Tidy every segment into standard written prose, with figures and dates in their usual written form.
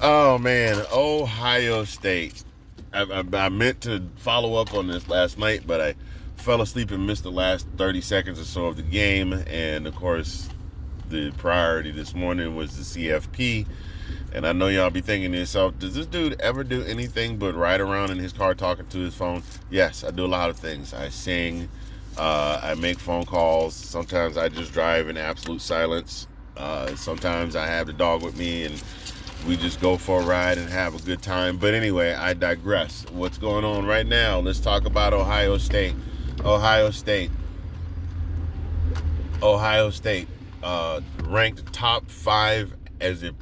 Oh man, Ohio State. I meant to follow up on this last night, but I fell asleep and missed the last 30 seconds or so of the game. And of course, the priority this morning was the CFP. And I know y'all be thinking to yourself, does this dude ever do anything but ride around in his car talking to his phone? Yes, I do a lot of things. I sing, I make phone calls. Sometimes I just drive in absolute silence. Sometimes I have the dog with me and we just go for a ride and have a good time. But anyway, I digress. What's going on right now? Let's talk about Ohio State. Ohio State. Ohio State. Ranked top 5 as a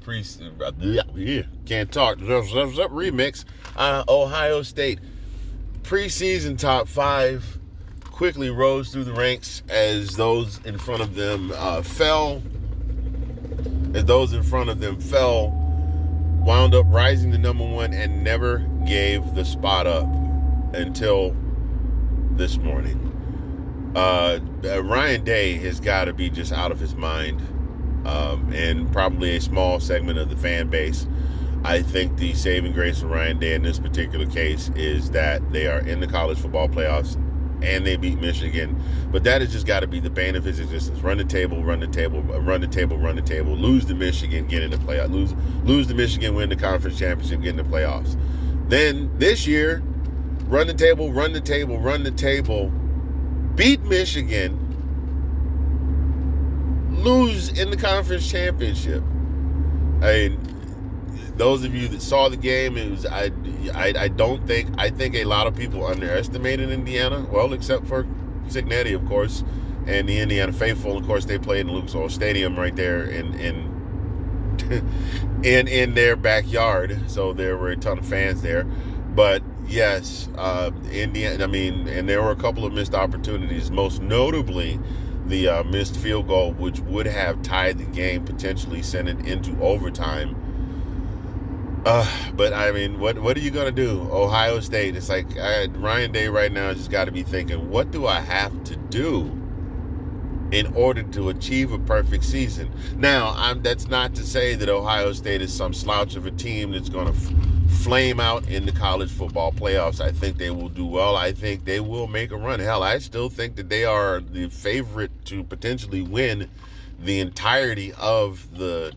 can't talk. Remix. Ohio State preseason top 5 quickly rose through the ranks as those in front of them fell. As those in front of them fell, wound up rising to number 1 and never gave the spot up until this morning. Ryan Day has got to be just out of his mind, and probably a small segment of the fan base. I think the saving grace for Ryan Day in this particular case is that they are in the college football playoffs and they beat Michigan. But that has just got to be the bane of his existence. Run the table, run the table, run the table, run the table. Lose to Michigan, get in the playoffs. Lose to Michigan, win the conference championship, get in the playoffs. Then this year, run the table, run the table, run the table. Beat Michigan, lose in the conference championship. I mean, those of you that saw the game, it was I think a lot of people underestimated Indiana. Well, except for Signetti, of course, and the Indiana faithful. Of course, they played in Lucas Oil Stadium right there in in their backyard, so there were a ton of fans there. But yes, Indiana. I mean, and there were a couple of missed opportunities, most notably the missed field goal, which would have tied the game, potentially sent it into overtime. But I mean, what are you gonna do? Ohio State. It's like Ryan Day right now just got to be thinking, what do I have to do in order to achieve a perfect season? Now, that's not to say that Ohio State is some slouch of a team that's going to flame out in the college football playoffs. I think they will do well. I think they will make a run. Hell, I still think that they are the favorite to potentially win the entirety of to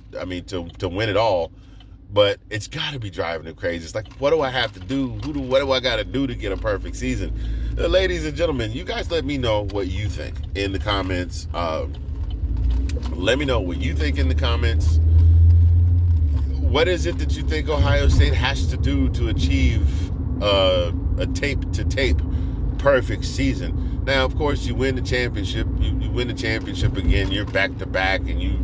win it all. But it's got to be driving them crazy. It's like, what do I have to do? What do I got to do to get a perfect season? Ladies and gentlemen, you guys let me know what you think in the comments. Let me know what you think in the comments. What is it that you think Ohio State has to do to achieve a tape-to-tape perfect season? Now, of course, you win the championship. You win the championship again. You're back-to-back, and you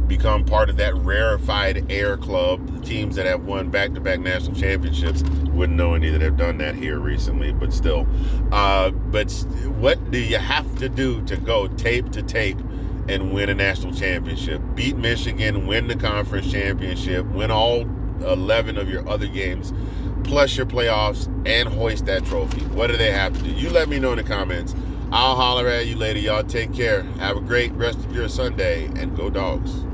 become part of that rarefied air club. The teams that have won back-to-back national championships wouldn't know any that have done that here recently, but still. But what do you have to do to go tape to tape and win a national championship? Beat Michigan, win the conference championship, win all 11 of your other games, plus your playoffs, and hoist that trophy. What do they have to do? You let me know in the comments. I'll holler at you later. Y'all take care. Have a great rest of your Sunday, and go Dogs.